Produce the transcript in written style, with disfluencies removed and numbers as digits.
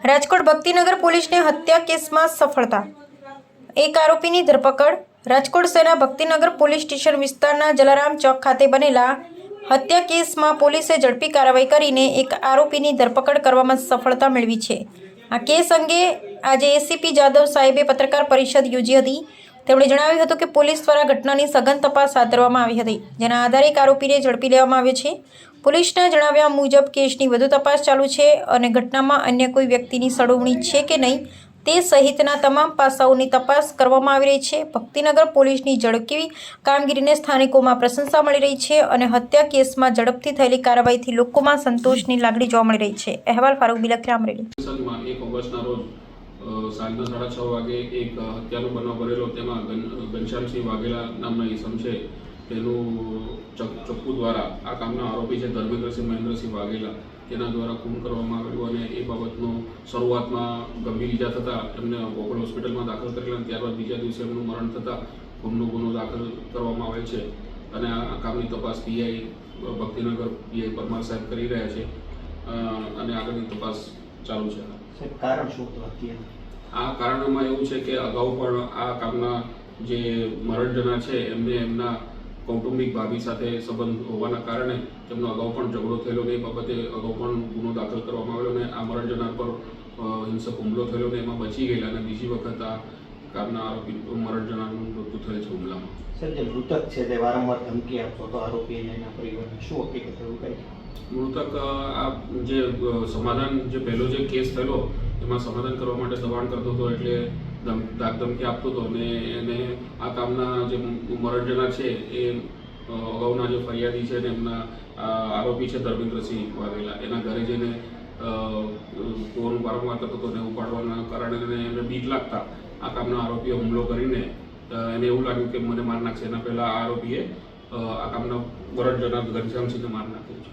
રાજકોટ ભક્તિનગર પોલીસને હત્યા કેસમાં સફળતા, એક આરોપીની ધરપકડ। રાજકોટ શહેરના ભક્તિનગર પોલીસ સ્ટેશન વિસ્તારના જલારામ ચોક ખાતે બનેલા હત્યા કેસમાં પોલીસે ઝડપી કાર્યવાહી કરીને એક આરોપીની ધરપકડ કરવામાં સફળતા મેળવી છે। આ કેસ અંગે આજે એસીપી જાદવ સાહેબે પત્રકાર પરિષદ યોજી હતી। તેમણે જણાવ્યું હતું કે પોલીસ દ્વારા ઘટનાની સઘન તપાસ હાથ ધરવામાં આવી હતી, જેના આધારે એક આરોપીને ઝડપી લેવામાં આવ્યો છે। પોલીસના જણાવ્યા મુજબ કેસની વધુ તપાસ ચાલુ છે અને ઘટનામાં અન્ય કોઈ વ્યક્તિની સંડોવણી છે કે નહીં તે સહિતના તમામ પાસાઓની તપાસ કરવામાં આવી રહી છે। ભક્તિનગર પોલીસની ઝડપી કામગીરીને સ્થાનિકોમાં પ્રશંસા મળી રહી છે અને હત્યા કેસમાં ઝડપથી થયેલી કાર્યવાહીથી લોકોમાં સંતોષની લાગણી જોવા મળી રહી છે। અહેવાલ ફારૂક બિલખરી, અમરેલી। 1 ઓગસ્ટના રોજ સાંજના 6:30 વાગે એક હત્યાનો બનાવ બનેલો। તેમાં ઘનશ્યામસિંહ વાઘેલા નામના ઈસમ છે, તેનું ચપ્પુ દ્વારા આ કામના આરોપી છે ધર્મેન્દ્રસિંહ મહેન્દ્રસિંહ વાઘેલા, તેના દ્વારા ખૂન કરવામાં આવેલું અને એ બાબતનો શરૂઆતમાં ગંભીર ઈજા થતાં એમને બોપલ હોસ્પિટલમાં દાખલ કરેલા અને ત્યારબાદ બીજા દિવસે એમનું મરણ થતાં ખૂનનો ગુનો દાખલ કરવામાં આવેલ છે અને આ કામની તપાસ પીઆઈ ભક્તિનગર પીઆઈ પરમાર સાહેબ કરી રહ્યા છે અને આગળની તપાસ ચાલુ છે। કારણ શું હતું? આ કારણમાં એવું છે કે અગાઉ પણ આ કામના જે મરણ જનાર છે એમને એમના કૌટુંબિક ભાભી સાથે સંબંધ હોવાના કારણે તેમનો અગાઉ પણ ઝઘડો થયેલો ને એ બાબતે અગાઉ પણ ગુનો દાખલ કરવામાં આવેલો ને આ મરણ જનાર પર હિંસક હુમલો થયેલો ને એમાં બચી ગયેલા અને બીજી વખત આ કામના આરોપી મરણ જનારનું મૃત્યુ થયેલ છે હુમલામાં। સર, જે મૃતક છે તે વારંવાર ધમકી આપતો હતો આરોપી અને એના પરિવારને, શું હકીકત એવું કહે છે? મૃતક આ જે સમાધાન જે પહેલો જે કેસ થયેલો એમાં સમાધાન કરવા માટે દબાણ કરતો હતો, એટલે ધમકી આપતો હતો અને એને આ કામના જે મરણ જનાર છે એ અગાઉના જે ફરિયાદી છે ને એમના આરોપી છે ધર્મેન્દ્રસિંહ વાઘેલા, એના ઘરે જઈને ફોન વારંવાર કરતો હતો ને ઉપાડવાના કારણે એમને બીક લાગતા આ કામના આરોપીએ હુમલો કરીને એને એવું લાગ્યું કે મને માર નાખશે, એના પહેલાં આ આરોપીએ આ કામના મરણ જનાર ઘનશ્યામસિંહને માર નાખ્યો છે।